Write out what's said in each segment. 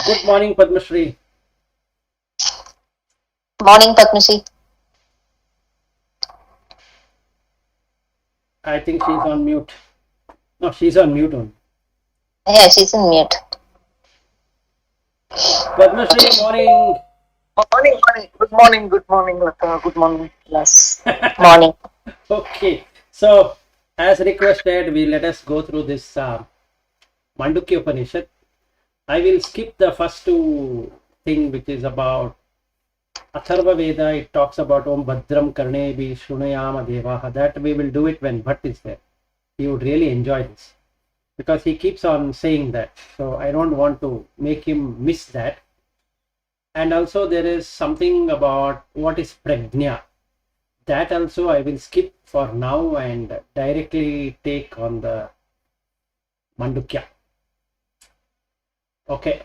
Good morning, Padmashri. Morning, Padmashri. I think she's on mute. No, she's on mute only. Yeah, she's in mute. Padmashri, morning. Good morning, Lata. Good morning, class. Morning. Okay, so as requested, let us go through this Mandukya Upanishad. I will skip the first two thing, which is about Atharva Veda. It talks about Om Bhadram Karne Bhi Shunayama Devaha. That we will do it when Bhatt is there. He would really enjoy this because he keeps on saying that. So I don't want to make him miss that. And also there is something about what is prajna. That also I will skip for now and directly take on the Mandukya. Okay.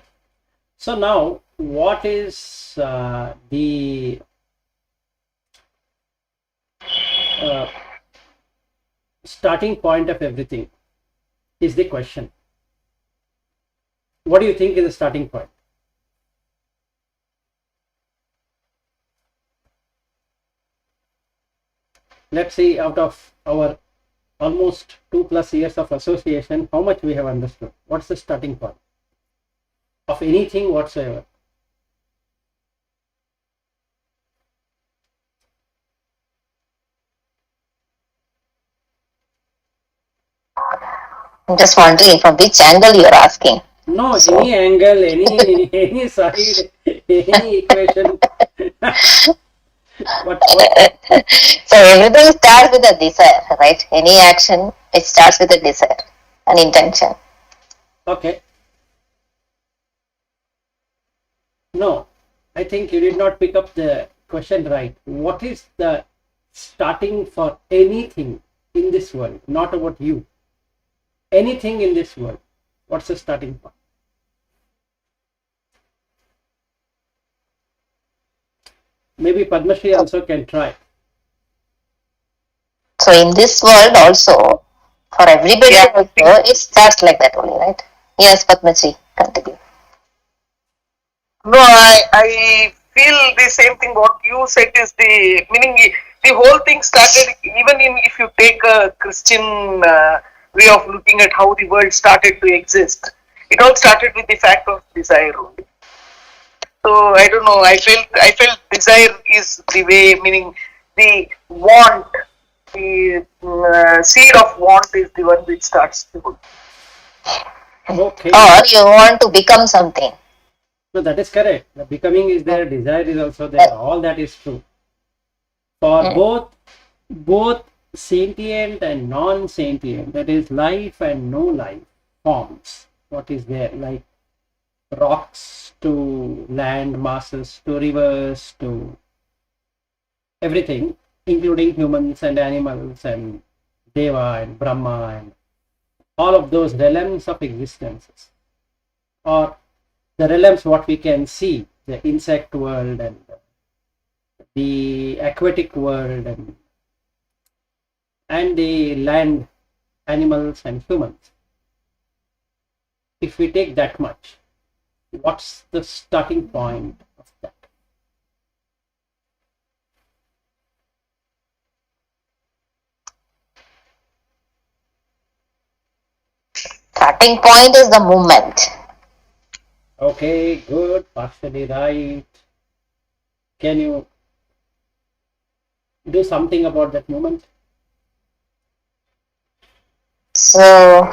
So now what is the starting point of everything is the question. What do you think is the starting point? Let's see, out of our almost 2+ years of association, how much we have understood. What's the starting point of anything whatsoever? I'm just wondering from which angle you're asking. No, so, any angle, any side, any equation. what? So everything starts with a desire, right? Any action, it starts with a desire, an intention. Okay. No, I think you did not pick up the question right. What is the starting for anything in this world? Not about you. Anything in this world. What's the starting point? Maybe Padmashri also can try. So in this world also, for everybody also, it starts like that only, right? Yes, Padmashri, continue. No, I feel the same thing. What you said is the meaning. The whole thing started even if you take a Christian way of looking at how the world started to exist. It all started with the fact of desire only. So I don't know. I felt desire is the way. Meaning the want, the seed of want is the one which starts the whole. Okay. Or you want to become something. No, that is correct. The becoming is there, desire is also there. All that is true. For both sentient and non-sentient, that is life and no life forms. What is there? Like rocks to land masses to rivers to everything, including humans and animals and Deva and Brahma and all of those realms of existences, or the realms what we can see, the insect world and the aquatic world and the land animals and humans. If we take that much, what's the starting point of that? Starting point is the movement. Okay, good, partially right. Can you do something about that movement? So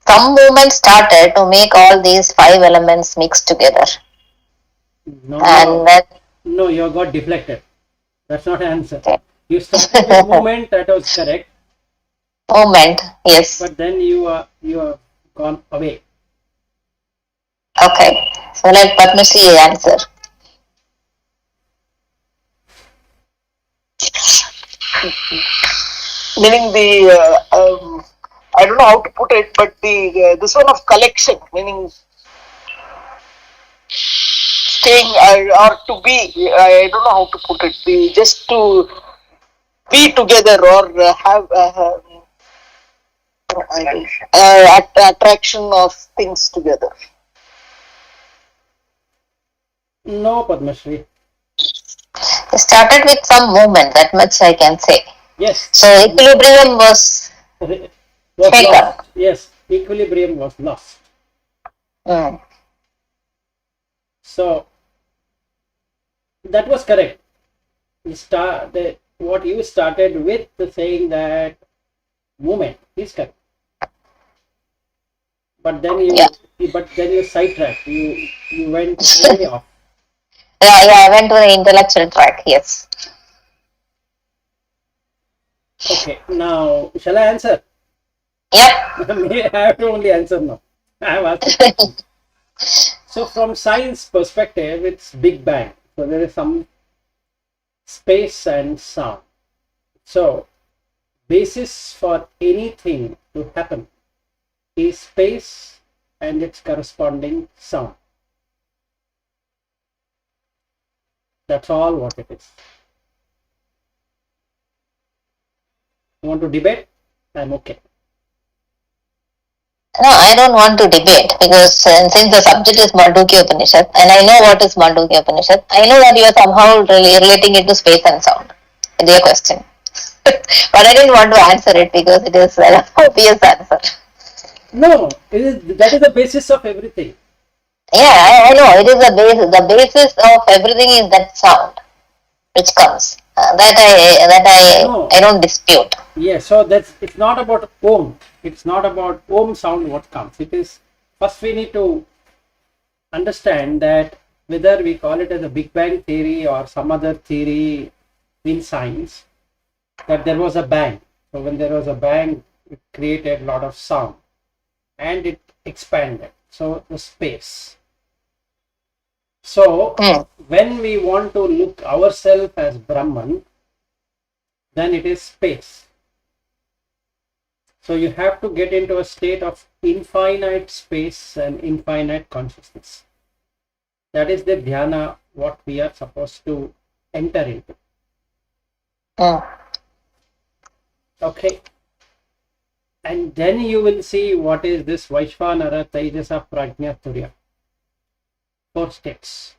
some movement started to make all these 5 elements mixed together. No, you got deflected. That's not an answer. Okay. You started with movement, that was correct. Movement, yes. But then you have gone away. Okay, so let Padmashri answer. Meaning I don't know how to put it, but this one of collection, meaning staying or to be. I don't know how to put it. Just to be together or have attraction of things together. No, Padmashri. It started with some movement, that much I can say. Yes, So equilibrium was was shaken. lost. Yes, equilibrium was lost. Mm. So that was correct. What you started with saying that movement is correct, but then Yeah. you sidetracked. You went way off. Yeah, I went to the intellectual track, yes. Okay, now shall I answer? Yep. I have to only answer now. I have asked the question. So from science perspective, it's Big Bang. So there is some space and sound. So basis for anything to happen is space and its corresponding sound. That's all what it is. You want to debate? I'm okay. No, I don't want to debate because since the subject is Mandukya Upanishad and I know what is Mandukya Upanishad, I know that you are somehow relating it to space and sound. It's your question. But I didn't want to answer it because it is an obvious answer. No, that is the basis of everything. Yeah, I know. It is the basis. The basis of everything is that sound which comes. That I No, don't dispute. yes. So it's not about Om. It's not about Om sound what comes. It is first we need to understand that whether we call it as a Big Bang theory or some other theory in science, that there was a bang. So when there was a bang, it created a lot of sound and it expanded. So the space. So Mm. when we want to look ourselves as Brahman, then it is space. So you have to get into a state of infinite space and infinite consciousness. That is the dhyana what we are supposed to enter into. Mm. Okay. And then you will see what is this Vaishvanara, Taijasa, Prajna, Turya. 4 states.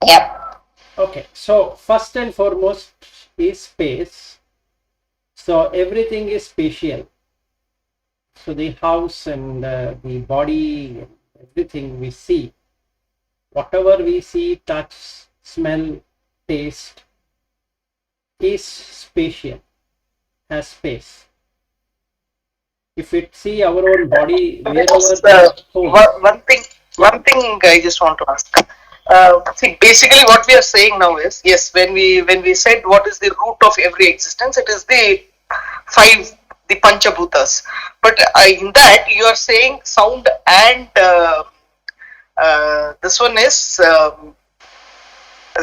Yep. Okay. So first and foremost is space. So everything is spatial. So the house and the body, everything we see, whatever we see, touch, smell, taste, is spatial, has space. If we see our own body, wherever Yes, there are holes, yeah, one thing I just want to ask. See, basically, what we are saying now is yes. When we said what is the root of every existence, it is the five, the Panchabhutas. But in that, you are saying sound and this one is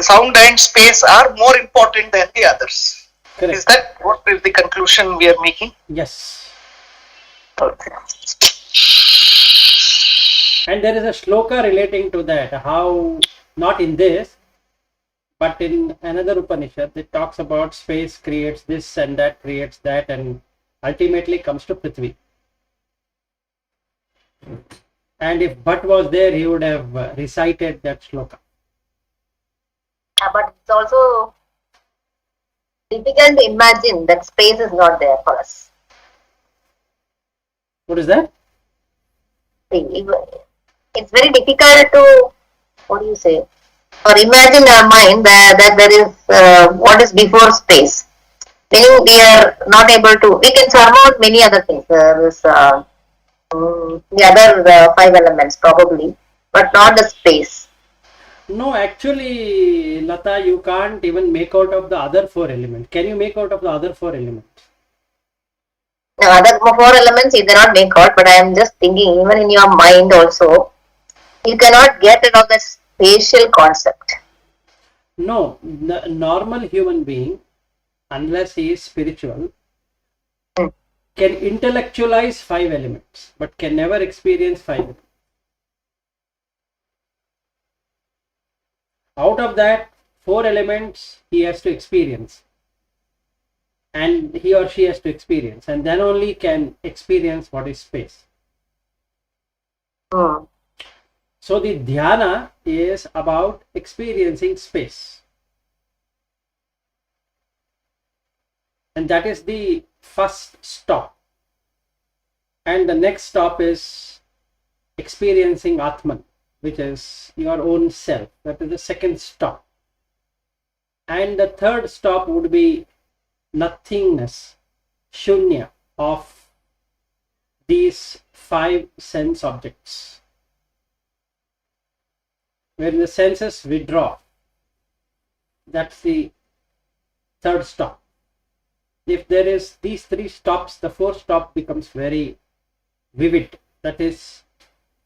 sound and space are more important than the others. Is correct. that what is the conclusion we are making? Yes. Okay. And there is a shloka relating to that, how, not in this, but in another Upanishad, it talks about space creates this and that creates that, and ultimately comes to Prithvi. And if Bhatt was there, he would have recited that shloka. But it's also difficult to imagine that space is not there for us. What is that? It's very difficult to, what do you say, or imagine in our mind that there is what is before space. Meaning we are not able to, we can surmount many other things, the other five elements probably, but not the space. No, actually, Lata, you can't even make out of the other 4 elements. Can you make out of the other 4 elements? Now, other four elements you cannot make out, but I am just thinking, even in your mind also, you cannot get rid of the spatial concept. No, the normal human being, unless he is spiritual, Mm. can intellectualize 5 elements, but can never experience 5 elements. Out of that, 4 elements he has to experience, and he or she has to experience, and then only can experience what is space. Mm. So the dhyana is about experiencing space. And that is the first stop. And the next stop is experiencing Atman, which is your own self. That is the second stop. And the third stop would be nothingness, shunya, of these 5 sense objects, when the senses withdraw. That's the third stop. If there is these 3 stops, the fourth stop becomes very vivid. That is,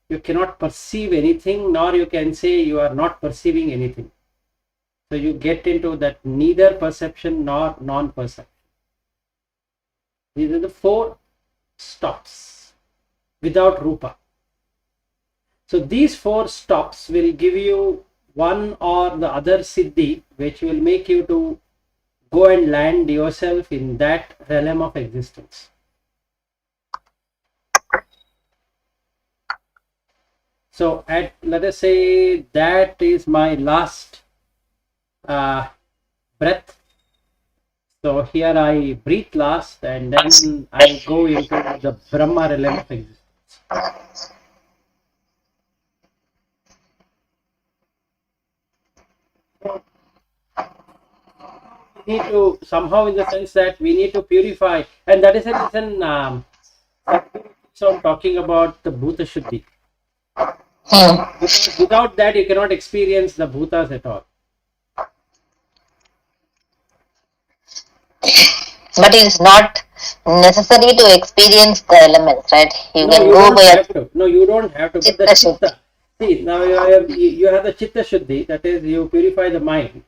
you cannot perceive anything, nor you can say you are not perceiving anything. So you get into that neither perception nor non-perception. These are the 4 stops without rupa. So these 4 stops will give you one or the other siddhi, which will make you to go and land yourself in that realm of existence. So let us say that is my last breath. So here I breathe last, and then I go into the Brahma realm of existence. We need to somehow, in the sense that we need to purify, and that is the reason keeps on talking about the Bhuta Shuddhi. Because without that, you cannot experience the Bhutas at all. But it's not necessary to experience the elements, right? You No, can you go don't by have to. No, you don't have to. But the Chitta chitta, see, now you have the Chitta Shuddhi, that is, you purify the mind.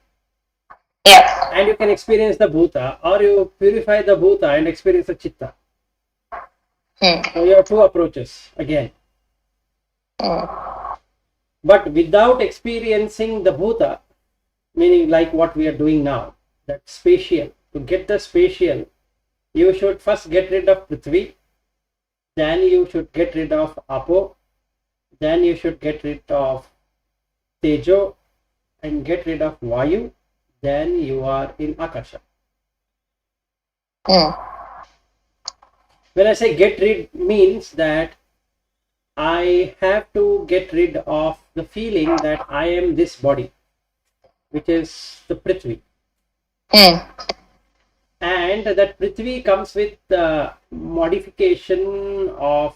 Yeah. And you can experience the Bhuta, or you purify the Bhuta and experience the Chitta. So you have 2 approaches again. But without experiencing the Bhuta, meaning like what we are doing now, that spatial, to get the spatial, you should first get rid of Prithvi, then you should get rid of Apo, then you should get rid of Tejo, and get rid of Vayu, then you are in Akasha. When I say get rid, means that I have to get rid of the feeling that I am this body, which is the Prithvi. And that Prithvi comes with the modification of,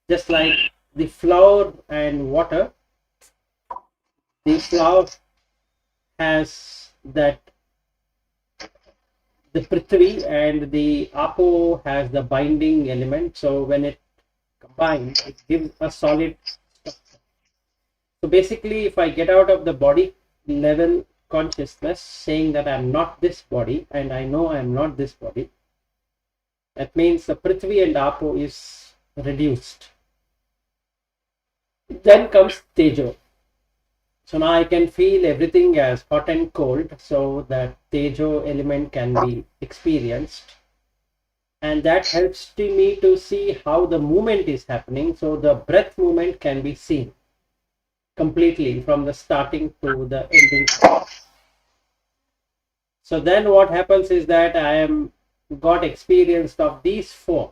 just like the flour and water. The flour has that, the Prithvi, and the Apo has the binding element. So when it combines, it gives a solid structure. So basically, if I get out of the body level consciousness, saying that I'm not this body, and I know I'm not this body, that means the Prithvi and Apo is reduced. Then comes Tejo. So now I can feel everything as hot and cold, so that Tejo element can be experienced. And that helps me to see how the movement is happening. So the breath movement can be seen completely from the starting to the ending. So then what happens is that I am got experienced of these 4.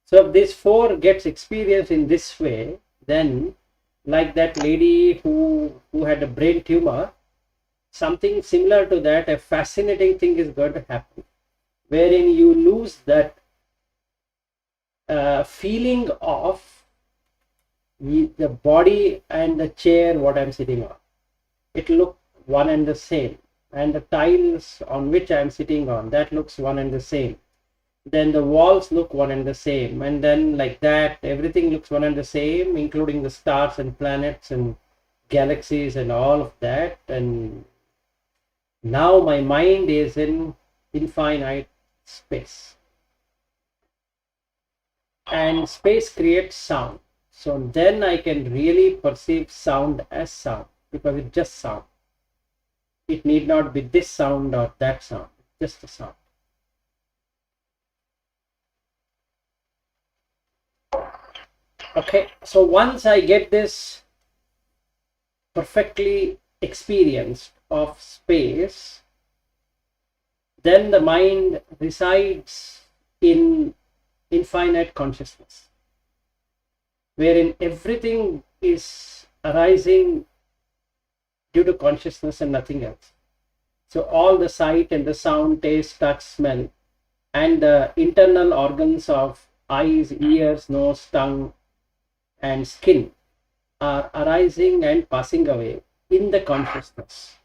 So if this 4 gets experienced in this way, then like that lady who had a brain tumor, something similar to that, a fascinating thing is going to happen, wherein you lose that feeling of the body and the chair what I'm sitting on. It looks one and the same, and the tiles on which I'm sitting on, that looks one and the same. Then the walls look one and the same, and then like that everything looks one and the same, including the stars and planets and galaxies and all of that. And now my mind is in infinite space, and space creates sound. So then I can really perceive sound as sound, because it's just sound. It need not be this sound or that sound, just a sound. Okay, so once I get this perfectly experienced of space, then the mind resides in infinite consciousness, wherein everything is arising due to consciousness and nothing else. So all the sight and the sound, taste, touch, smell, and the internal organs of eyes, ears, nose, tongue, and skin are arising and passing away in the consciousness.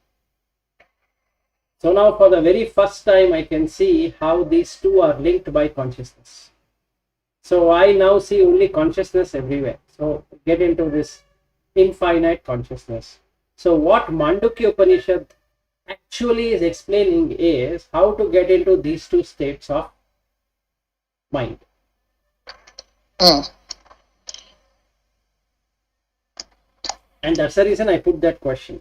So now for the very first time I can see how these two are linked by consciousness. So I now see only consciousness everywhere. So get into this infinite consciousness. So what Mandukya Upanishad actually is explaining is how to get into these two states of mind. Mm. And that's the reason I put that question.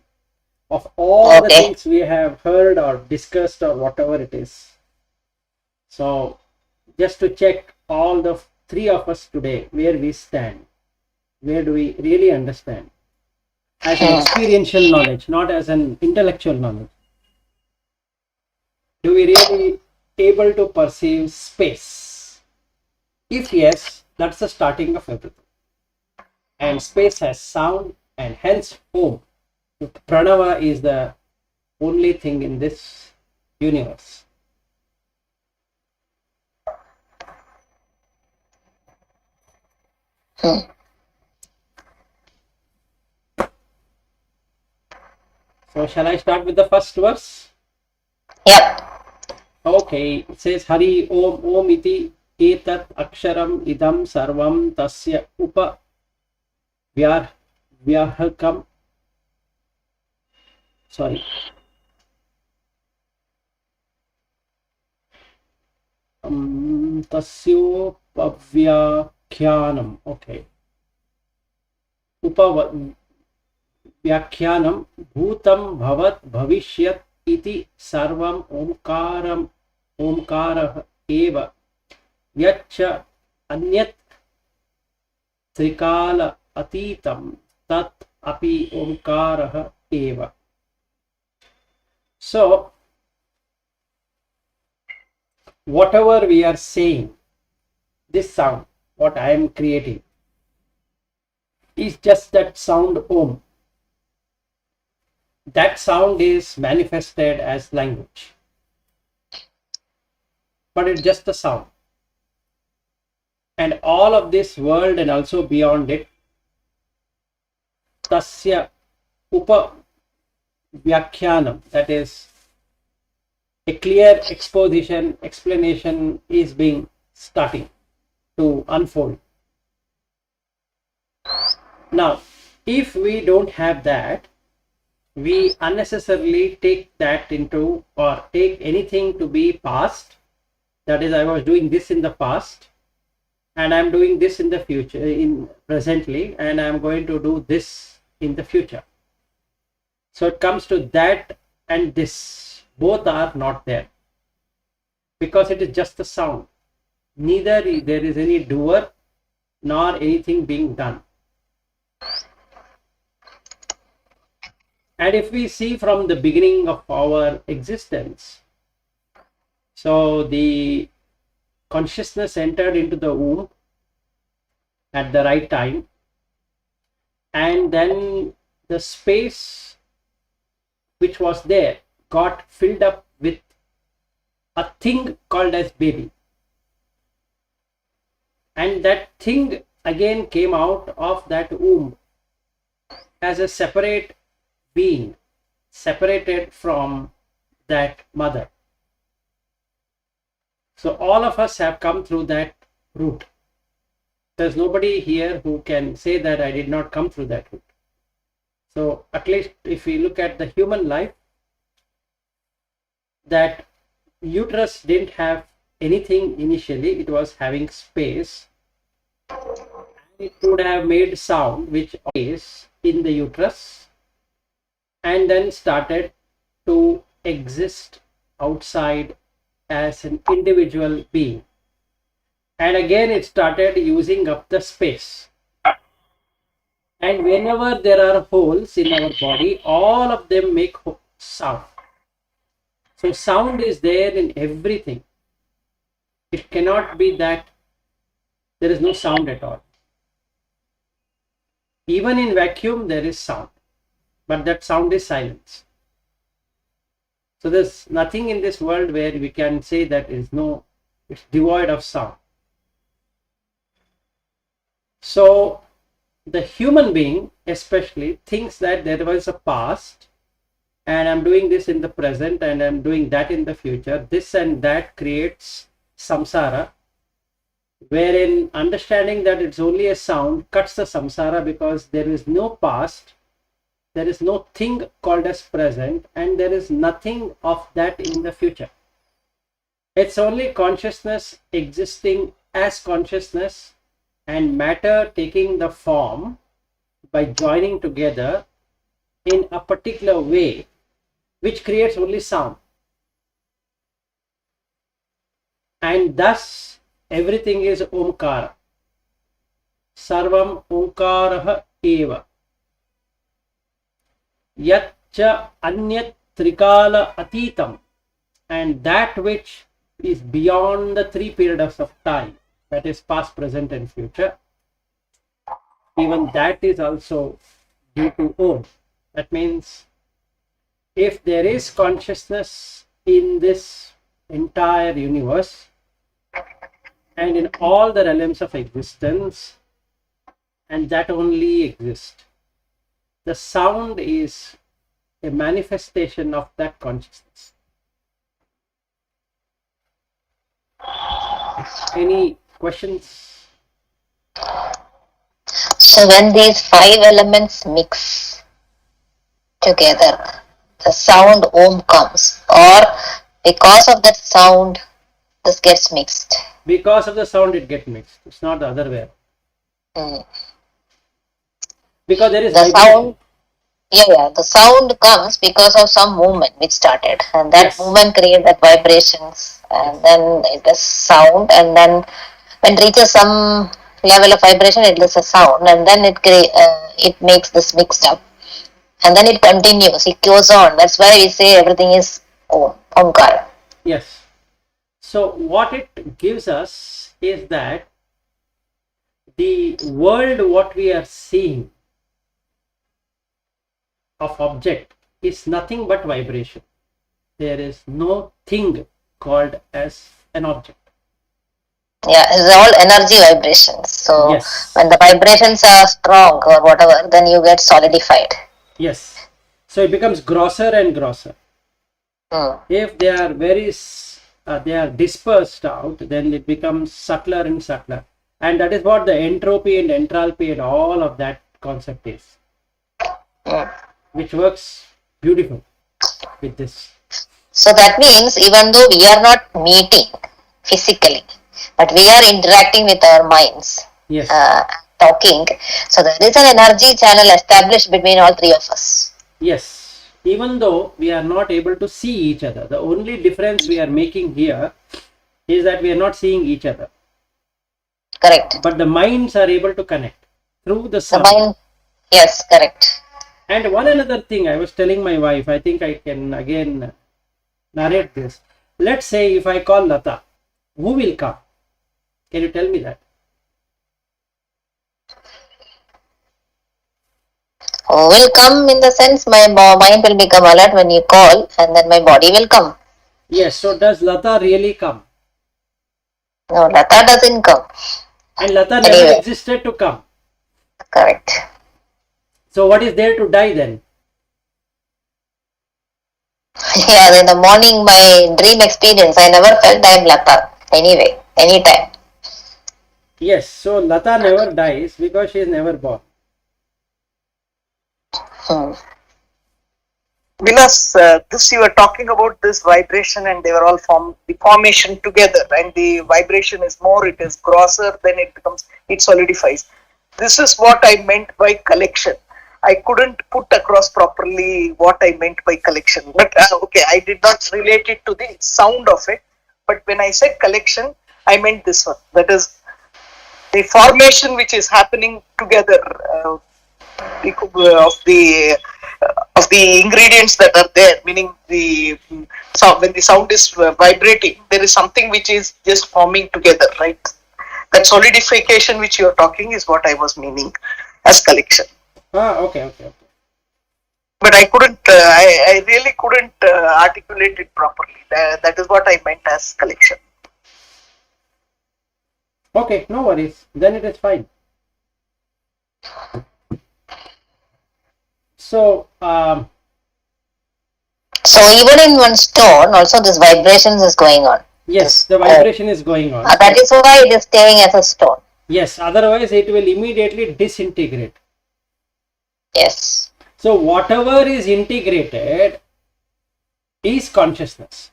Of all the things we have heard or discussed or whatever it is. So just to check all the three of us today, where we stand, where do we really understand as an experiential knowledge, not as an intellectual knowledge. Do we really able to perceive space? If yes, that's the starting of everything. And space has sound, and hence home. Pranava is the only thing in this universe. So shall I start with the first verse? Yep. Okay, it says Hari Om Om iti etat aksharam idam sarvam tasya upa vyahakam. Sorry. Tasyopavyakhyanam. Okay. Upavyakhyanam bhutam bhavat bhavishyat iti sarvam omkarah eva yaccha anyat trikala atitam tat api omkarah eva. So whatever we are saying, this sound, what I am creating, is just that sound Om. That sound is manifested as language, but it's just a sound. And all of this world and also beyond it, tasya upa vyakhyanam, that is a clear exposition, explanation is being starting to unfold. Now, if we don't have that, we unnecessarily take that into or take anything to be past. That is, I was doing this in the past and I'm doing this in the future, in presently, and I'm going to do this in the future. So it comes to that and this. Both are not there because it is just a sound. Neither there is any doer nor anything being done. And if we see from the beginning of our existence, so the consciousness entered into the womb at the right time, and then the space which was there got filled up with a thing called as baby, and that thing again came out of that womb as a separate being, separated from that mother. So all of us have come through that route. There's nobody here who can say that I did not come through that route. So at least if we look at the human life, that uterus didn't have anything initially, it was having space. It would have made sound which is in the uterus and then started to exist outside as an individual being. And again it started using up the space. And whenever there are holes in our body, all of them make sound. So sound is there in everything. It cannot be that there is no sound at all. Even in vacuum, there is sound, but that sound is silence. So there's nothing in this world where we can say that it's devoid of sound. So the human being especially thinks that there was a past and I'm doing this in the present and I'm doing that in the future. This and that creates samsara, wherein understanding that it's only a sound cuts the samsara, because there is no past, there is no thing called as present, and there is nothing of that in the future. It's only consciousness existing as consciousness and matter taking the form by joining together in a particular way, which creates only sound. And thus everything is omkara. Sarvam omkaraha eva. Yatcha anyat trikala atitam. And that which is beyond the three periods of time, that is past, present and future, even that is also due to Om. That means if there is consciousness in this entire universe and in all the realms of existence, and that only exists, the sound is a manifestation of that consciousness. Any questions? So when these five elements mix together, the sound Om comes, or because of that sound, this gets mixed. Because of the sound, it gets mixed. It's not the other way. Because there is the vibration. sound. Yeah, the sound comes because of some movement which started, and that Yes. movement creates that vibrations, and then it is sound, and then when it reaches some level of vibration, it is a sound, and then it makes this mixed up, and then it continues, it goes on. That's why we say everything is Omkara. Yes. So what it gives us is that the world, what we are seeing of object, is nothing but vibration. There is no thing called as an object. Yeah, it's all energy vibrations. So Yes. when the vibrations are strong or whatever, then you get solidified. Yes. So it becomes grosser and grosser. If they are they are dispersed out, then it becomes subtler and subtler. And that is what the entropy and enthalpy and all of that concept is. Which works beautiful with this. So that means even though we are not meeting physically, but we are interacting with our minds, Yes. talking. So there is an energy channel established between all three of us. Yes. Even though we are not able to see each other, the only difference we are making here is that we are not seeing each other. Correct. But the minds are able to connect through the sound. The mind, yes, correct. And one another thing I was telling my wife, I think I can again narrate this. Let's say if I call Lata, who will come? Can you tell me that? Will come in the sense my mind will become alert when you call, and then my body will come. Yes, so does Lata really come? No, Lata doesn't come. And Lata Anyway. never existed to come. Correct. So what is there to die then? Yeah, in the morning, my dream experience, I never felt I am Lata. Anyway, anytime. Yes, so Lata never dies because she is never born. Vilas, this you were talking about this vibration, and they were all the formation together, and the vibration is more, it is grosser, then it solidifies. This is what I meant by collection. I couldn't put across properly what I meant by collection, but okay, I did not relate it to the sound of it. But when I said collection, I meant this one. That is the formation which is happening together. of the ingredients that are there, meaning the sound. When the sound is vibrating, there is something which is just forming together, right? That solidification which you are talking is what I was meaning as collection. Okay. But I really couldn't articulate it properly. That is what I meant as collection. Okay, no worries. Then it is fine. So, So even in one stone, also this vibrations is going on. yes, the vibration is going on. That is why it is staying as a stone. Yes, otherwise it will immediately disintegrate. Yes. So whatever is integrated is consciousness.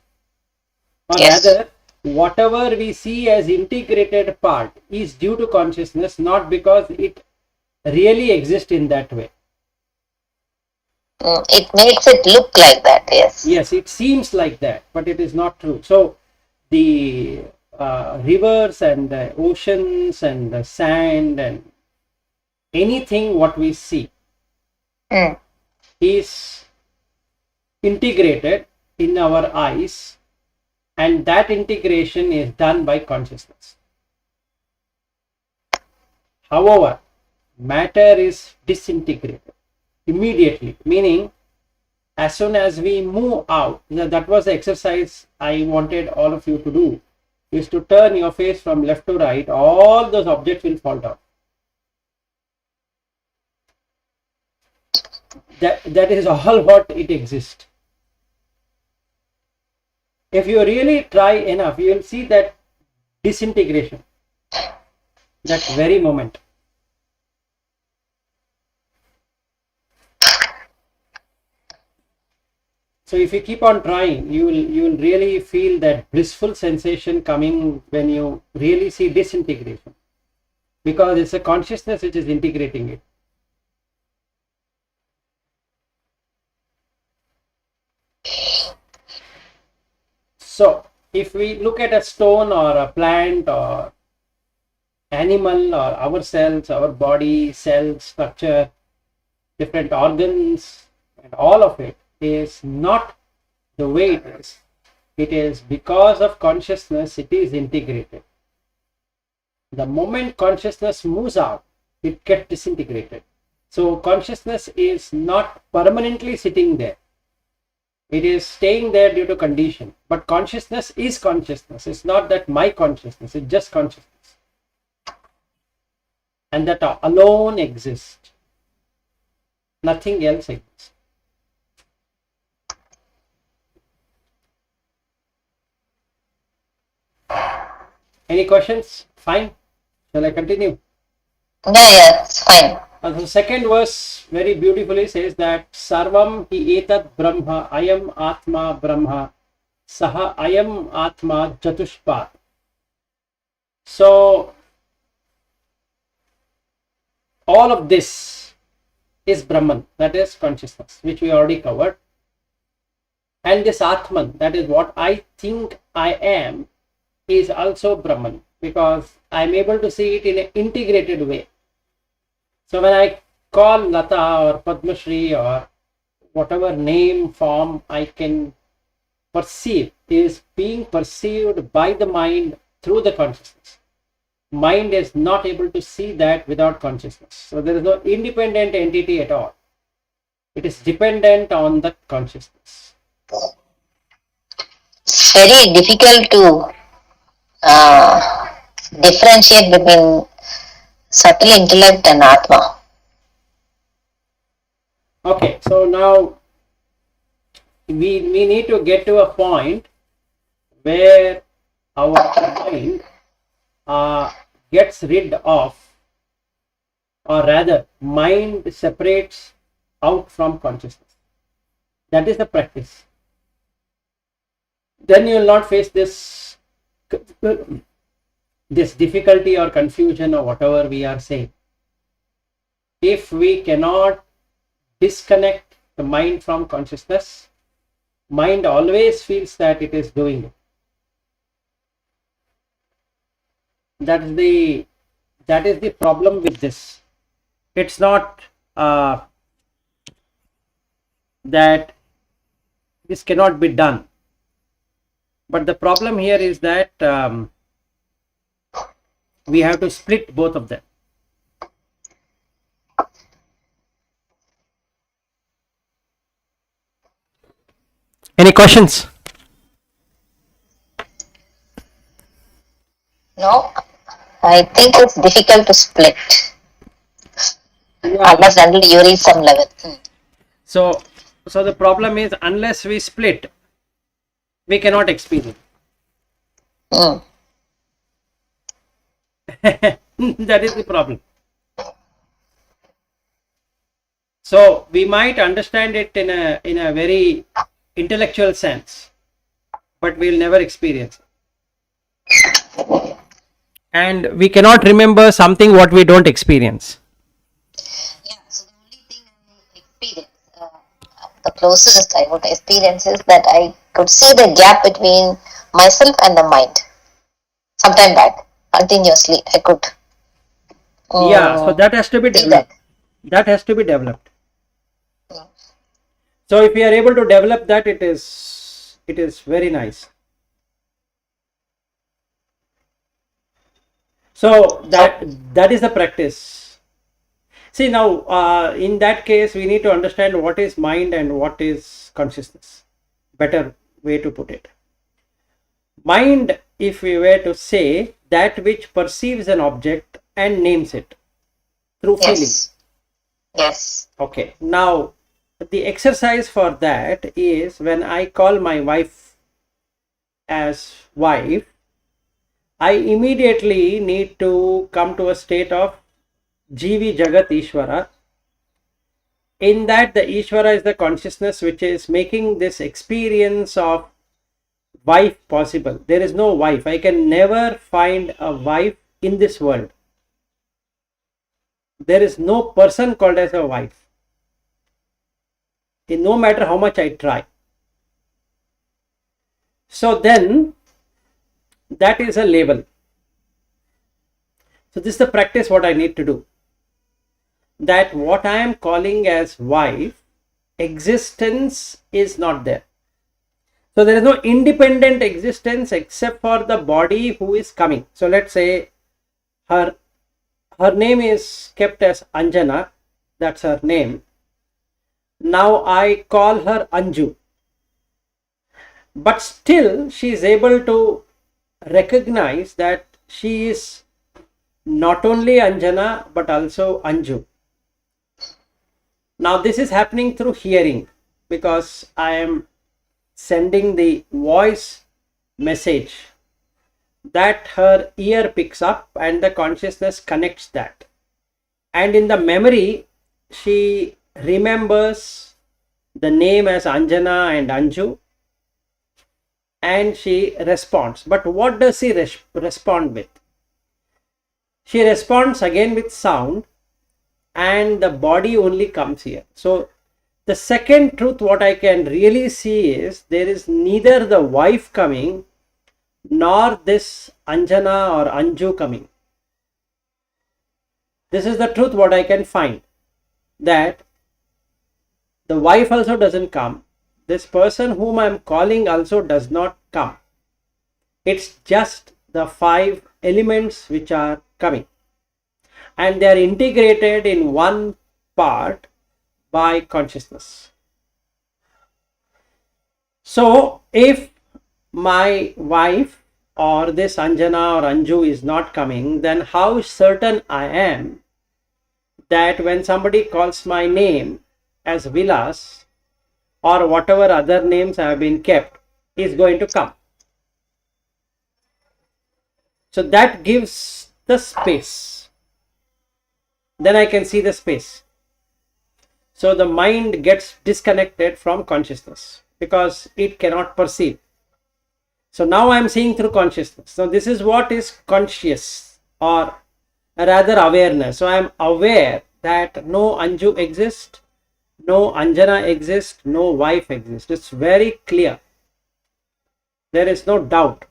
Or Yes. rather, whatever we see as integrated part is due to consciousness, not because it really exists in that way. It makes it look like that, yes. Yes, it seems like that, but it is not true. So the rivers and the oceans and the sand and anything what we see is integrated in our eyes, and that integration is done by consciousness. However, matter is disintegrated immediately, meaning as soon as we move out, that was the exercise I wanted all of you to do, is to turn your face from left to right, all those objects will fall down. That is all what it exists. If you really try enough, you will see that disintegration, that very moment. So if you keep on trying, you will really feel that blissful sensation coming when you really see disintegration, because it's a consciousness which is integrating it. So if we look at a stone or a plant or animal or ourselves, our body, cell structure, different organs, and all of it is not the way it is. It is because of consciousness, it is integrated. The moment consciousness moves out, it gets disintegrated. So consciousness is not permanently sitting there. It is staying there due to condition. But consciousness is consciousness. It's not that my consciousness, it's just consciousness. And that alone exists. Nothing else exists. Any questions? Fine. Shall I continue? Yeah, it's fine. The second verse very beautifully says that Sarvam hi etat Brahma, ayam Atma Brahma, Saha ayam Atma Jatushpat. So, all of this is Brahman, that is consciousness, which we already covered. And this Atman, that is what I think I am, is also Brahman, because I am able to see it in an integrated way. So when I call Lata or Padma Shri or whatever name form I can perceive, is being perceived by the mind through the consciousness. Mind is not able to see that without consciousness. So there is no independent entity at all. It is dependent on the consciousness. It's very difficult to differentiate between subtle intellect and Atma. Okay, so now we need to get to a point where our mind gets rid of, or rather mind separates out from consciousness. That is the practice. Then you will not face this difficulty or confusion or whatever we are saying. If we cannot disconnect the mind from consciousness, mind always feels that it is doing it. That is the problem with this. It's not uh, that this cannot be done. But the problem here is that we have to split both of them. Any questions? No, I think it's difficult to split. Yeah. Unless until you reach some level. So the problem is, unless we split, we cannot experience. Mm. That is the problem. So we might understand it in a very intellectual sense, but we will never experience it. And we cannot remember something what we don't experience. Yeah, so the only thing I experience, the closest I would experience is that I could see the gap between myself and the mind. Sometime back, continuously, I could. Yeah, so that has to be developed. That has to be developed. So if we are able to develop that, it is very nice. So that is the practice. See, now in that case we need to understand what is mind and what is consciousness. Better way to put it. Mind, if we were to say, that which perceives an object and names it through feeling. Yes. Okay. Now the exercise for that is, when I call my wife as wife, I immediately need to come to a state of Jivi Jagat Ishvara. In that, the Ishvara is the consciousness which is making this experience of wife possible. There is no wife. I can never find a wife in this world. There is no person called as a wife. No matter how much I try. So then, that is a label. So this is the practice what I need to do. That what I am calling as wife, existence is not there. So there is no independent existence except for the body who is coming. So let's say her name is kept as Anjana. That's her name. Now I call her Anju. But still she is able to recognize that she is not only Anjana but also Anju. Now this is happening through hearing, because I am sending the voice message that her ear picks up and the consciousness connects that. And in the memory, she remembers the name as Anjana and Anju, and she responds. But what does she respond with? She responds again with sound, and the body only comes here. So the second truth what I can really see is, there is neither the wife coming nor this Anjana or Anju coming. This is the truth what I can find, that the wife also doesn't come. This person whom I am calling also does not come. It's just the 5 elements which are coming, and they are integrated in one part by consciousness. So if my wife or this Anjana or Anju is not coming, then how certain I am that when somebody calls my name as Vilas or whatever other names have been kept, is going to come. So that gives the space. Then I can see the space. So the mind gets disconnected from consciousness because it cannot perceive. So now I am seeing through consciousness. So this is what is conscious, or rather awareness. So I am aware that no Anju exists, no Anjana exists, no wife exists. It's very clear. There is no doubt.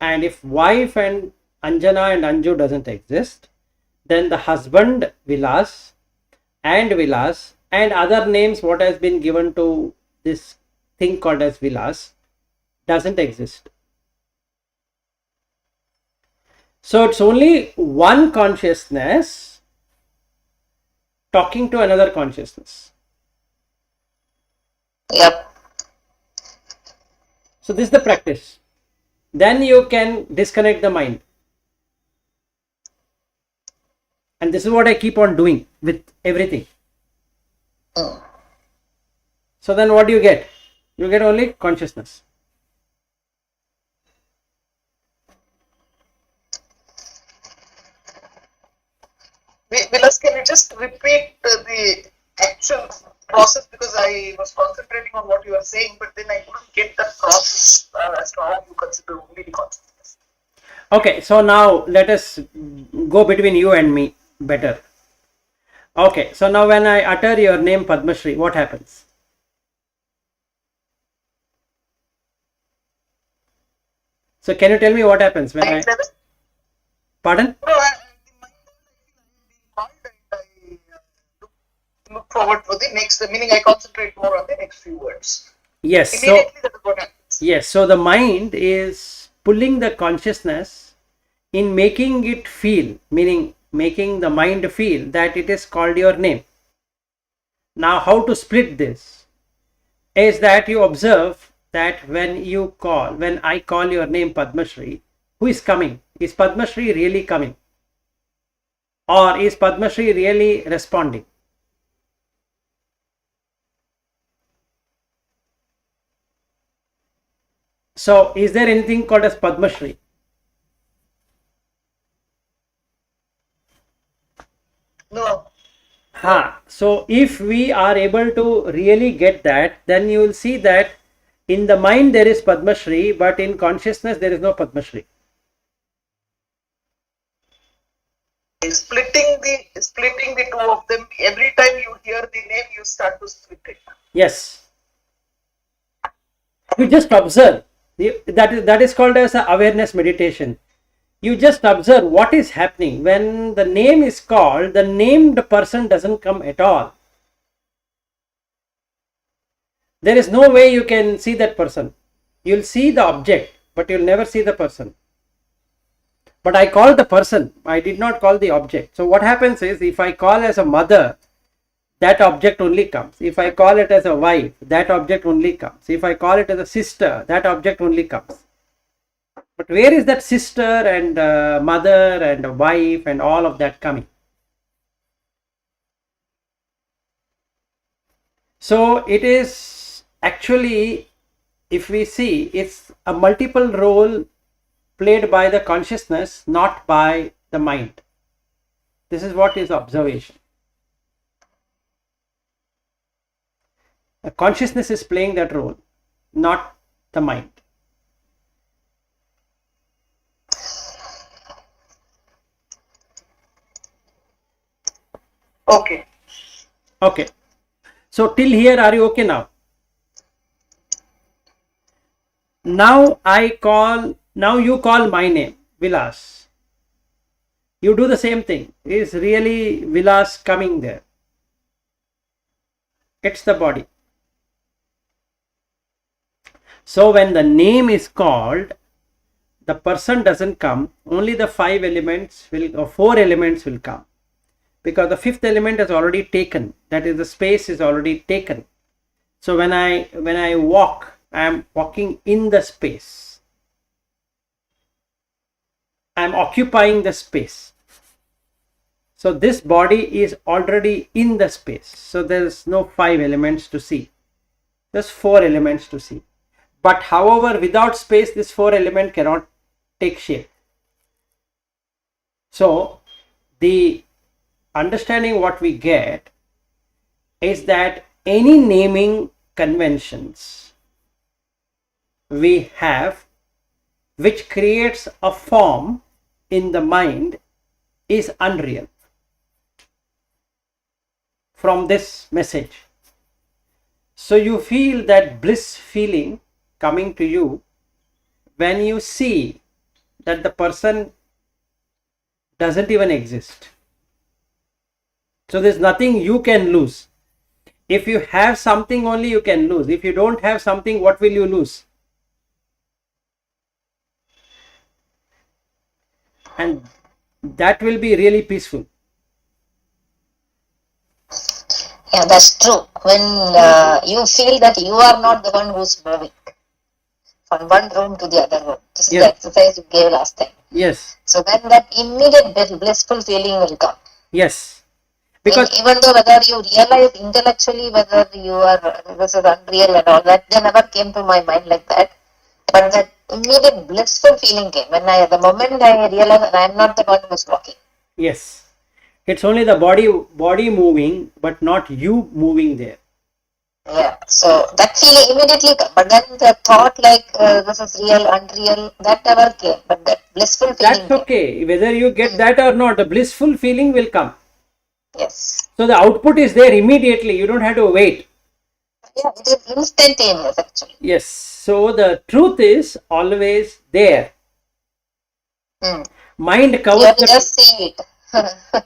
And if wife and Anjana and Anju doesn't exist, then the husband Vilas and Vilas and other names what has been given to this thing called as Vilas doesn't exist. So it's only one consciousness talking to another consciousness. Yep. So this is the practice. Then you can disconnect the mind. And this is what I keep on doing with everything. So then what do you get? You get only consciousness. Vilas, can you just repeat the actual process, because I was concentrating on what you were saying, but then I couldn't get the process as to how you consider only the consciousness. Okay, so now let us go between you and me better. Okay, so now when I utter your name Padmashri, what happens? So can you tell me what happens when I... Pardon? No, I look forward for the next, meaning I concentrate more on the next few words. Yes. Immediately that is what happens. Yes, so the mind is pulling the consciousness in making it feel, meaning making the mind feel that it is called your name. Now how to split this is that you observe that when I call your name Padmashri, who is coming? Is Padmashri really coming? Or is Padmashri really responding? So is there anything called as Padmashri? No. So if we are able to really get that, then you will see that in the mind there is Padmashri, but in consciousness there is no Padmashri. Splitting the two of them, every time you hear the name, you start to split it. Yes. You just observe. That is called as a awareness meditation. You just observe what is happening. When the name is called, the named person doesn't come at all. There is no way you can see that person. You'll see the object, but you'll never see the person. But I called the person, I did not call the object. So what happens is, if I call as a mother, that object only comes. If I call it as a wife, that object only comes. If I call it as a sister, that object only comes. But where is that sister and mother and wife and all of that coming? So it is actually, if we see, it's a multiple role played by the consciousness, not by the mind. This is what is observation. The consciousness is playing that role, not the mind. Okay. Okay. So till here, are you okay now? Now you call my name, Vilas. You do the same thing. Is really Vilas coming there? It's the body. So when the name is called, the person doesn't come, only the 5 elements will, or 4 elements will come. Because the 5th element is already taken, that is the space is already taken. So when I walk, I am walking in the space. I am occupying the space. So this body is already in the space. So there is no 5 elements to see. There's 4 elements to see. But however, without space, this 4 element cannot take shape. So the understanding what we get is that any naming conventions we have which creates a form in the mind is unreal. From this message, so you feel that bliss feeling coming to you when you see that the person doesn't even exist. So there's nothing you can lose. If you have something only, you can lose. If you don't have something, what will you lose? And that will be really peaceful. Yeah, that's true. When you feel that you are not the one who's moving from one room to the other room. This is the exercise you gave last time. Yes. So then that immediate blissful feeling will come. Yes. Because even though whether you realize intellectually whether you are this is unreal and all that, they never came to my mind like that. But that immediate blissful feeling came when the moment I realized that I am not the one who's walking. Yes. It's only the body moving, but not you moving there. Yeah, so that feeling immediately came. But then the thought like this is real, unreal, that never came. But that blissful feeling That's okay. came. Whether you get that or not, the blissful feeling will come. Yes. So the output is there immediately. You don't have to wait. Yeah, it is instantaneous actually. Yes. So the truth is always there. Mind covers you have to just see it.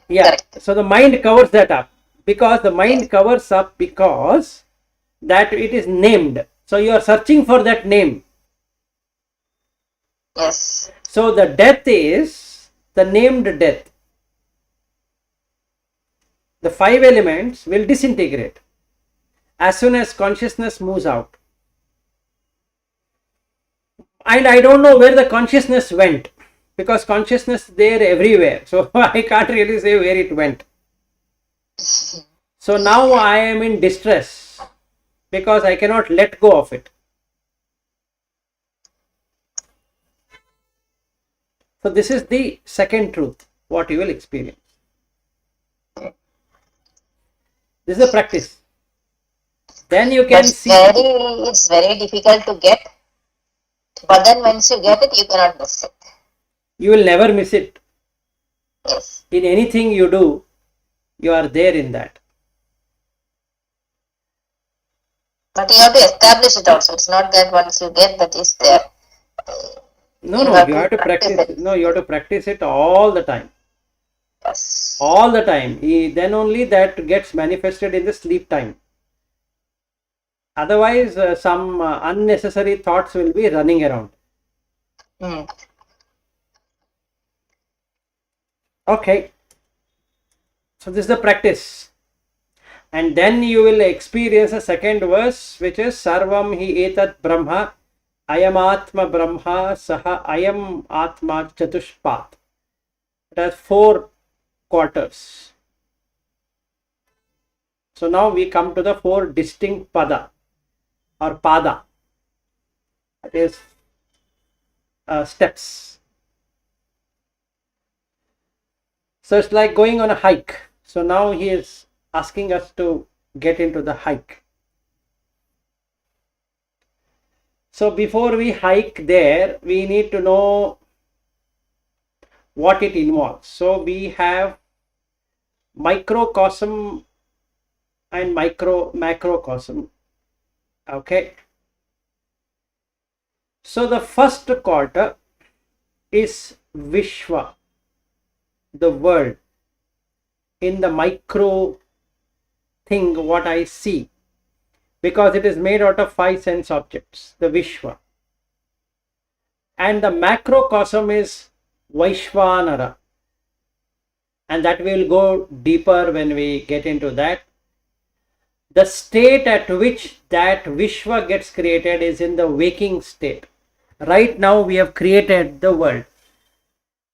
Yeah. Correct. So the mind covers that up because the mind covers up because that it is named. So you are searching for that name. Yes. So the death is the named death. The 5 elements will disintegrate as soon as consciousness moves out. And I don't know where the consciousness went because consciousness is there everywhere. So I can't really say where it went. So now I am in distress because I cannot let go of it. So this is the second truth, what you will experience. This is a practice. Then you can see. It's very difficult to get. But then once you get it, you cannot miss it. You will never miss it. Yes. In anything you do, you are there in that. But you have to establish it also. It's not that once you get that is there. No, you have to practice it. No, you have to practice it all the time. Yes. All the time. Then only that gets manifested in the sleep time. Otherwise, some unnecessary thoughts will be running around. Okay. So this is the practice. And then you will experience a second verse, which is Sarvam hi etat brahma ayam atma brahma saha ayam atma chatushpat. It has 4 quarters. So now we come to the 4 distinct pada or pada. That is steps. So it's like going on a hike. So now he is asking us to get into the hike. So before we hike there, we need to know what it involves. So we have microcosm and macrocosm. Okay. So the first quarter is Vishwa, the world, in the micro thing what I see, because it is made out of 5 sense objects, the Vishwa. And the macrocosm is Vaishvanara, and that will go deeper when we get into that. The state at which that Vishwa gets created is in the waking state. Right now we have created the world.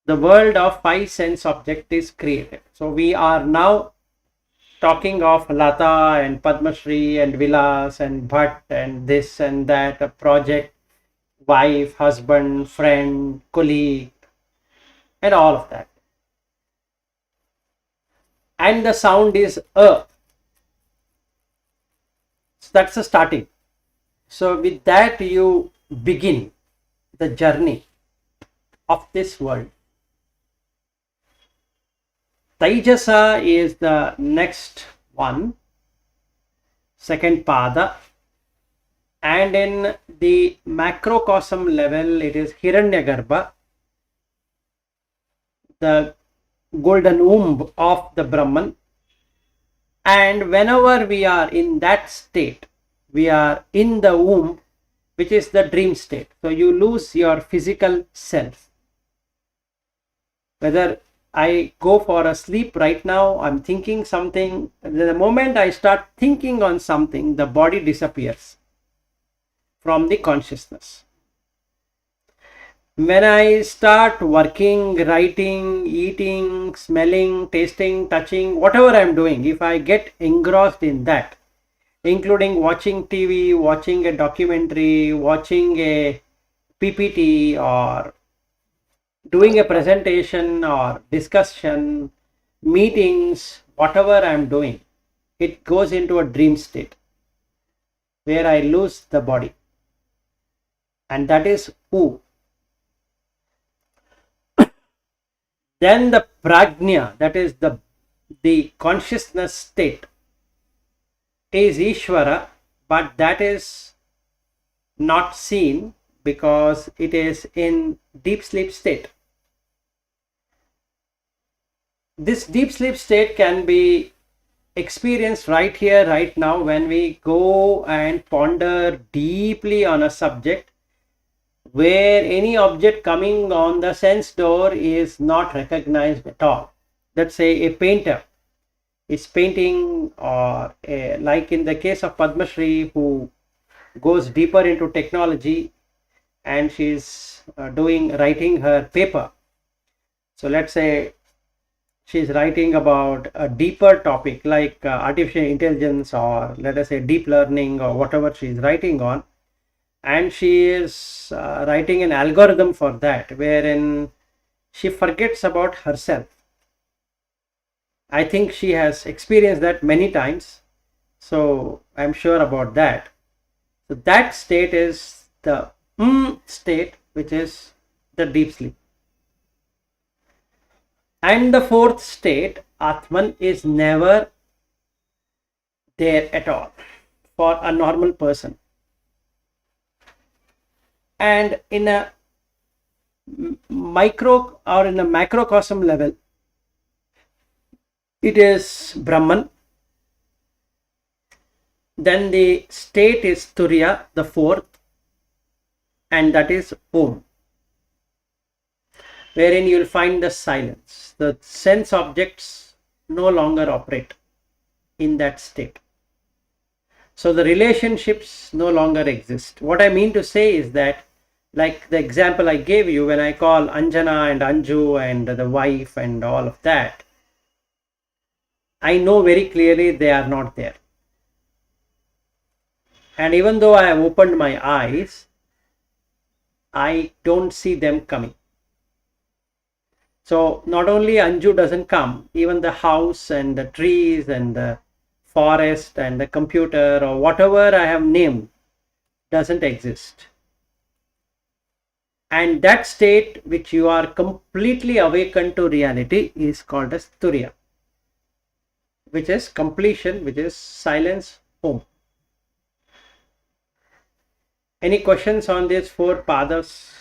The world of 5 sense object is created. So we are now talking of Lata and Padma Shri and Vilas and Bhatt and this and that, a project, wife, husband, friend, colleague, and all of that. And the sound is a. So that's the starting. So with that you begin the journey of this world. Taijasa is the next one, second pada, and in the macrocosm level it is Hiranyagarbha, the golden womb of the Brahman, And whenever we are in that state, we are in the womb, which is the dream state. So you lose your physical self. Whether I go for a sleep right now, I'm thinking something. The moment I start thinking on something, the body disappears from the consciousness. When I start working, writing, eating, smelling, tasting, touching, whatever I'm doing, if I get engrossed in that, including watching TV, watching a documentary, watching a PPT, or doing a presentation or discussion, meetings, whatever I'm doing, it goes into a dream state where I lose the body. And that is who. Then the prajna, that is the consciousness state, is Ishvara, but that is not seen because it is in deep sleep state. This deep sleep state can be experienced right here, right now, when we go and ponder deeply on a subject where any object coming on the sense door is not recognized at all. Let's say a painter is painting, or like in the case of Padma Shri, who goes deeper into technology and she's writing her paper. So let's say she's writing about a deeper topic like artificial intelligence, or let us say deep learning, or whatever she's writing on, and she is writing an algorithm for that, wherein she forgets about herself. I think she has experienced that many times, so I'm sure about that. So that state is the state, which is the deep sleep. And the fourth state, Atman, is never there at all for a normal person. And in a micro or in a macrocosm level, it is Brahman. Then the state is Turiya, the fourth, and that is Om, wherein you will find the silence. The sense objects no longer operate in that state. So the relationships no longer exist. What I mean to say is that, like the example I gave you, when I call Anjana and Anju and the wife and all of that, I know very clearly they are not there. And even though I have opened my eyes, I don't see them coming. So not only Anju doesn't come, even the house and the trees and the forest and the computer or whatever I have named doesn't exist. And that state which you are completely awakened to reality is called as Turiya, which is completion, which is silence, Om. Any questions on these four padas?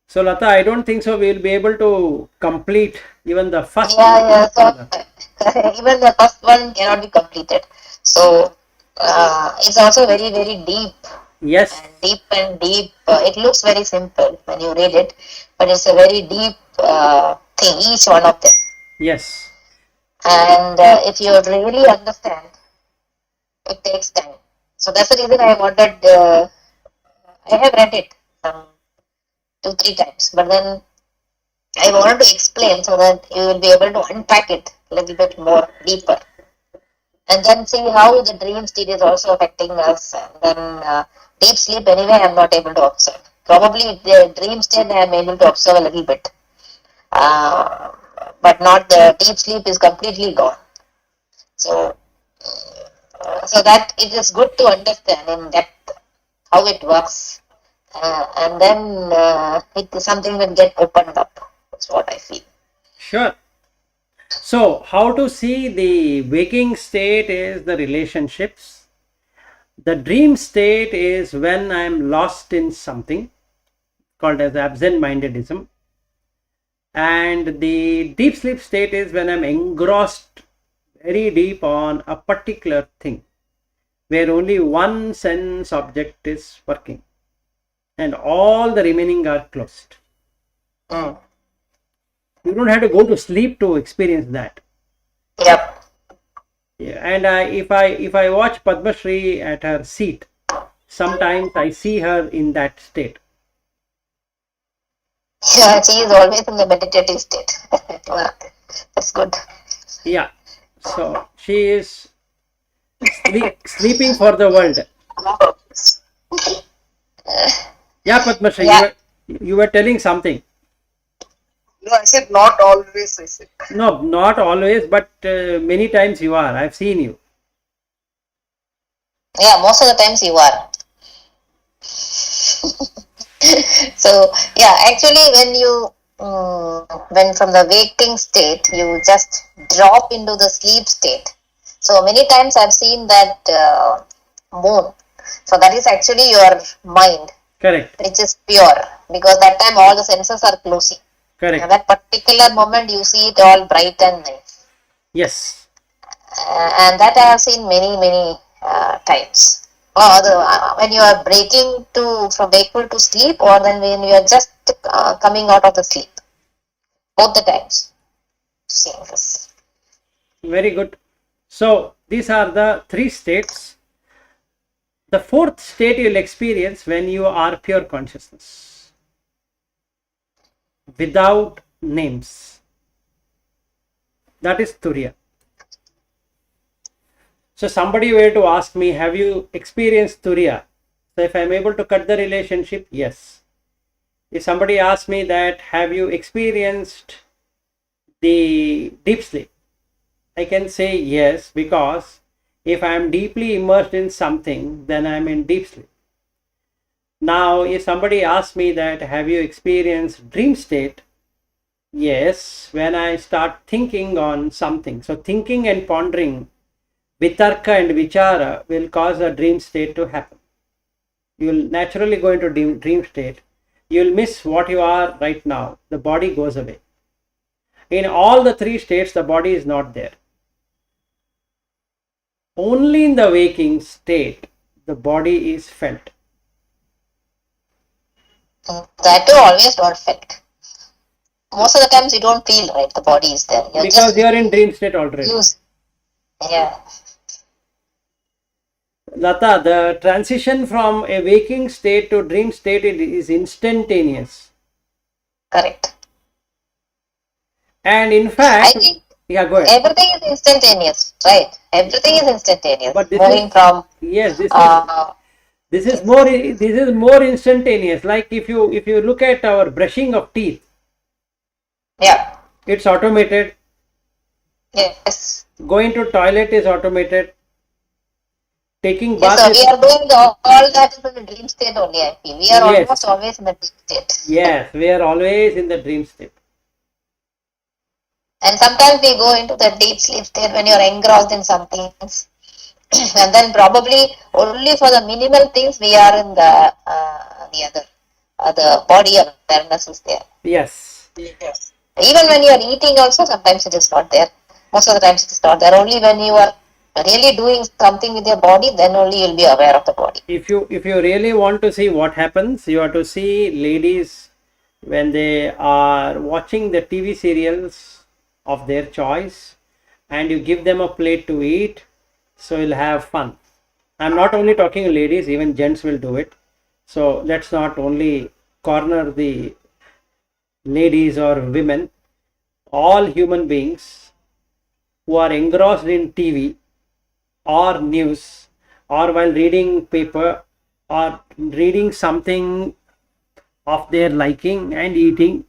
So Lata, I don't think so we will be able to complete even the first Yeah. So even the first one cannot be completed. So it's also very, very deep. Yes. And deep. It looks very simple when you read it, but it's a very deep thing, each one of them. Yes. And if you really understand, it takes time. So that's the reason I wanted. I have read it 2-3 times, but then I wanted to explain so that you will be able to unpack it a little bit more deeper, and then see how the dream state is also affecting us. And then deep sleep, anyway, I am not able to observe. Probably the dream state I am able to observe a little bit, but not the deep sleep is completely gone. So that it is good to understand in depth how it works, and then it is something will get opened up. That's what I feel. Sure. So how to see the waking state is the relationships. The dream state is when I am lost in something, called as absent-mindedism. And the deep sleep state is when I'm engrossed very deep on a particular thing, where only one sense object is working and all the remaining are closed. Mm. You don't have to go to sleep to experience that. Yep. Yeah, and if I watch Padma Shri at her seat, sometimes I see her in that state. Yeah, she is always in the meditative state. Wow, that's good. Yeah, so she is sleeping for the world. Yeah, Padma Shri, Yeah. you were telling something. No, I said not always. I said. No, not always, but many times you are. I've seen you. Yeah, most of the times you are. So yeah, actually when from the waking state you just drop into the sleep state. So many times I've seen that moon. So that is actually your mind, Correct, which is pure, because that time all the senses are closing. At correct. that particular moment you see it all bright and nice. Yes, And that I have seen many times. When you are breaking to from wakeful to sleep, or then when you are just coming out of the sleep, both the times seeing this. very good. So these are the three states. The fourth state you'll experience when you are pure consciousness, without names. That is Turiya. So somebody were to ask me, have you experienced Turiya? So if I'm able to cut the relationship, yes. If somebody asks me that, have you experienced the deep sleep? I can say yes, because if I am deeply immersed in something, then I am in deep sleep. Now, if somebody asks me that, have you experienced dream state? Yes, when I start thinking on something. So thinking and pondering, vitarka and vichara will cause a dream state to happen. You will naturally go into dream state. You will miss what you are right now. The body goes away. In all the three states, the body is not there. Only in the waking state, the body is felt. That too always not felt. Most of the times you don't feel, right, the body is there. You're Because just you are in dream state already. used. Yeah. Lata, the transition from a waking state to dream state is instantaneous. Correct. And in I fact, think yeah, go ahead. everything is instantaneous, right? Everything is instantaneous. But this Moving is, from yes, uh, this is more instantaneous. Like if you look at our brushing of teeth, yeah. it's automated. Yes. Going to toilet is automated. Taking Yes, bath so is, we are doing all that in the dream state only, I feel. We are almost yes, always in the dream state. yes, we are always in the dream state. And sometimes we go into the deep sleep state when you are engrossed in some things. And then probably only for the minimal things we are in the other, the body awareness is there. Yes. Yes. Even when you are eating also, sometimes it is not there. Most of the times it is not there. Only when you are really doing something with your body, then only you will be aware of the body. If you really want to see what happens, you have to see ladies when they are watching the TV serials of their choice, and you give them a plate to eat, so you'll have fun. I'm not only talking ladies, even gents will do it. So let's not only corner the ladies or women. All human beings who are engrossed in TV or news, or while reading paper or reading something of their liking and eating,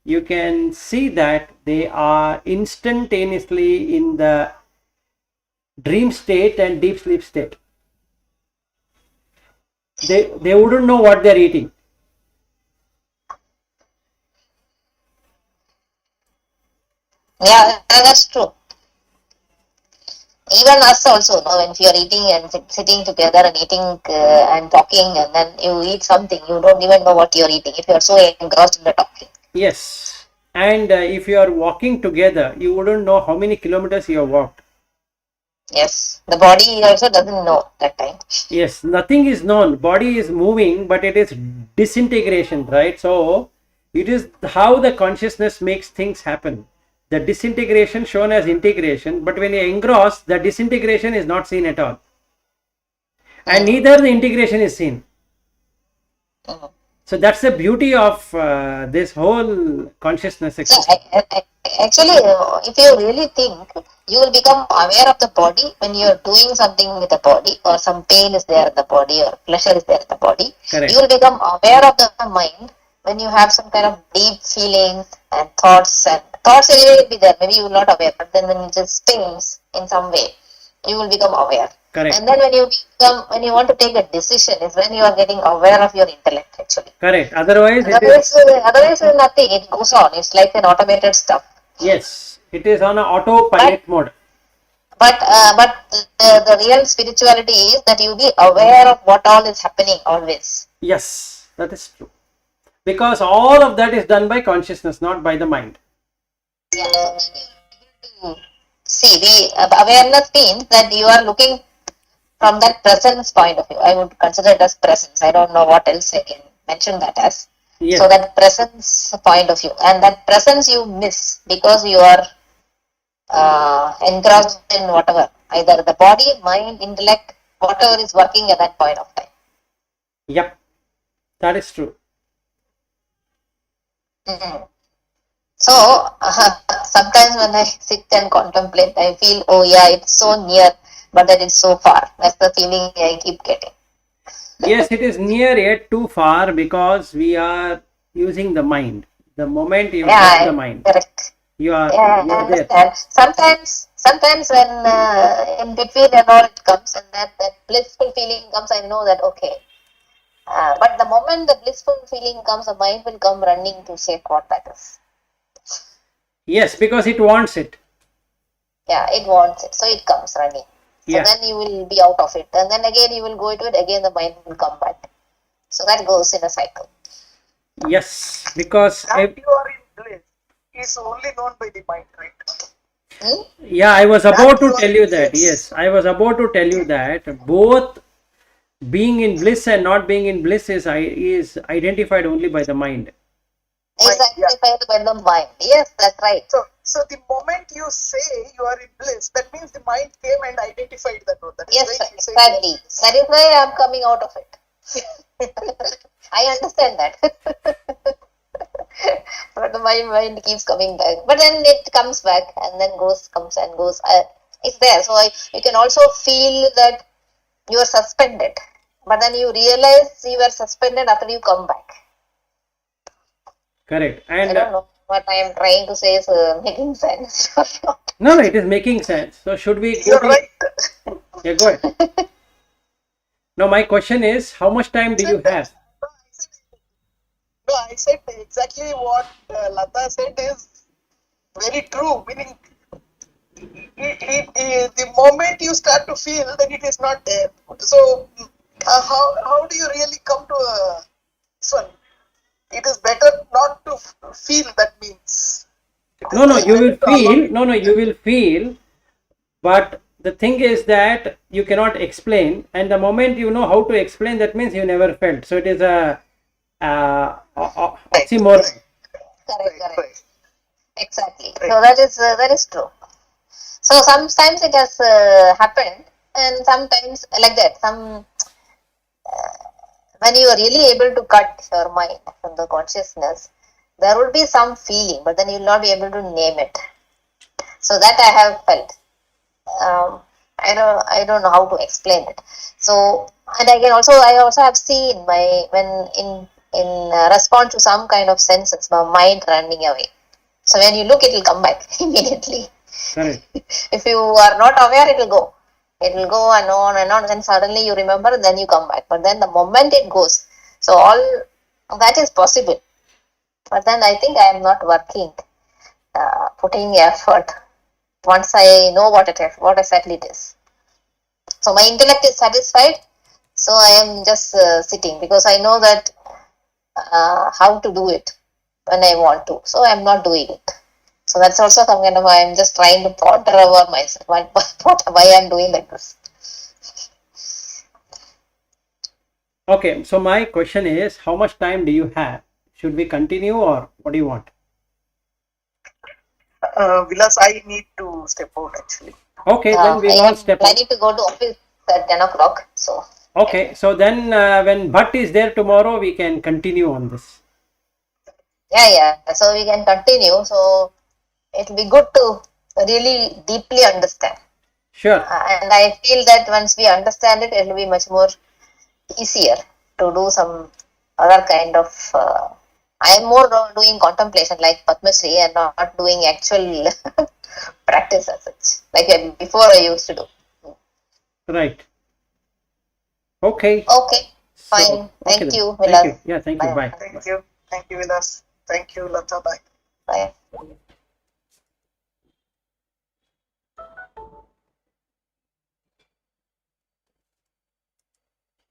you can see that they are instantaneously in the dream state and deep sleep state. They wouldn't know what they're eating. Yeah, that's true. Even us also, no, when you are eating and sitting together and eating and talking, and then you eat something, you don't even know what you are eating if you are so engrossed in the talking. Yes, And if you are walking together, you wouldn't know how many kilometers you have walked. Yes, the body also doesn't know that time. Yes, nothing is known. Body is moving, but it is disintegration, right? So it is how the consciousness makes things happen. The disintegration shown as integration, but when you engross, the disintegration is not seen at all. And neither the integration is seen. So that's the beauty of this whole consciousness So existence. actually, if you really think, you will become aware of the body when you are doing something with the body, or some pain is there in the body, or pleasure is there in the body. Correct. You will become aware of the mind when you have some kind of deep feelings and thoughts. And thoughts will be there. Maybe you will not aware, but then when it just pains in some way, you will become aware. Correct. And then when you want to take a decision, is when you are getting aware of your intellect actually. Correct. Otherwise, Otherwise, nothing. It goes on. It's like an automated stuff. yes, it is on an autopilot mode. But the real spirituality is that you be aware of what all is happening always. Yes, that is true. Because all of that is done by consciousness, not by the mind. Yeah. See, the awareness means that you are looking from that presence point of view. I would consider it as presence. I don't know what else I can mention that as. Yes. So that presence point of view, and that presence you miss because you are engrossed in whatever, either the body, mind, intellect, whatever is working at that point of time. Yep, that is true. So sometimes when I sit and contemplate, I feel, oh yeah, it's so near, but that it's so far. That's the feeling I keep getting. Yes, it is near yet too far because we are using the mind. The moment you get the mind, correct. you are there. Sometimes when in between and all it comes, and that blissful feeling comes, I know that okay. But the moment the blissful feeling comes, the mind will come running to say what that is. Yes, because it wants it. Yeah, it wants it, so it comes running. So then you will be out of it, and then again you will go into it. Again, the mind will come back. So that goes in a cycle. Yes, because that you are in bliss is only known by the mind, right? Yeah, I was about to tell you that. Yes, I was about to tell you that both being in bliss and not being in bliss is identified only by the mind. Identified by the mind. Yes, that's right. So the moment you say you are in bliss, that means the mind came and identified that. Yes, exactly. That is why I am coming out of it. I understand that. But my mind keeps coming back. But then it comes back and then comes and goes. It's there. So you can also feel that you are suspended. But then you realize you are suspended after you come back. Correct. And I don't know what I am trying to say is making sense or not. No, it is making sense. So should we go? You're right. Yeah, go ahead. Now my question is, how much time do you have? No, I said exactly what Lata said is very true. Meaning, the moment you start to feel, then it is not there. So, how do you really come to this one? It is better not to feel. That means. No, you will feel. No, you will feel. But the thing is that you cannot explain, and the moment you know how to explain, that means you never felt. So it is a oxymoron. Correct. Exactly. So that is true. So sometimes it has happened, and sometimes like that. When you are really able to cut your mind from the consciousness, there will be some feeling, but then you will not be able to name it. So that I have felt. I don't know how to explain it. So, and again, I also have seen when in response to some kind of senses, my mind running away. So when you look, it will come back immediately. Correct. If you are not aware, it will go. It will go and on and on. Then suddenly you remember, then you come back. But then the moment it goes, so all that is possible. But then I think I am not working, putting effort. Once I know what exactly it is. So my intellect is satisfied. So I am just sitting because I know that how to do it. when I want to. So I'm not doing it. So that's also some kind of, I'm just trying to ponder over myself. Why I'm doing like this. Okay, so my question is, how much time do you have? Should we continue or what do you want? Vilas, I need to step out actually. Okay, then we'll all step I out. need to go to office at 10 o'clock. So Okay, so then when Bhatt is there tomorrow, we can continue on this. yeah. So we can continue. So it'll be good to really deeply understand. Sure. And I feel that once we understand it, it'll be much more easier to do some other kind of. I'm more doing contemplation like Padma Shri and not doing actual practice as such, like before I used to do. Right. Okay. Okay, So, fine. okay Thank then. you, Thank Vilas. you. Yeah, thank you. Bye. Thank you, Vilas. Thank you, Lata. Bye. Bye.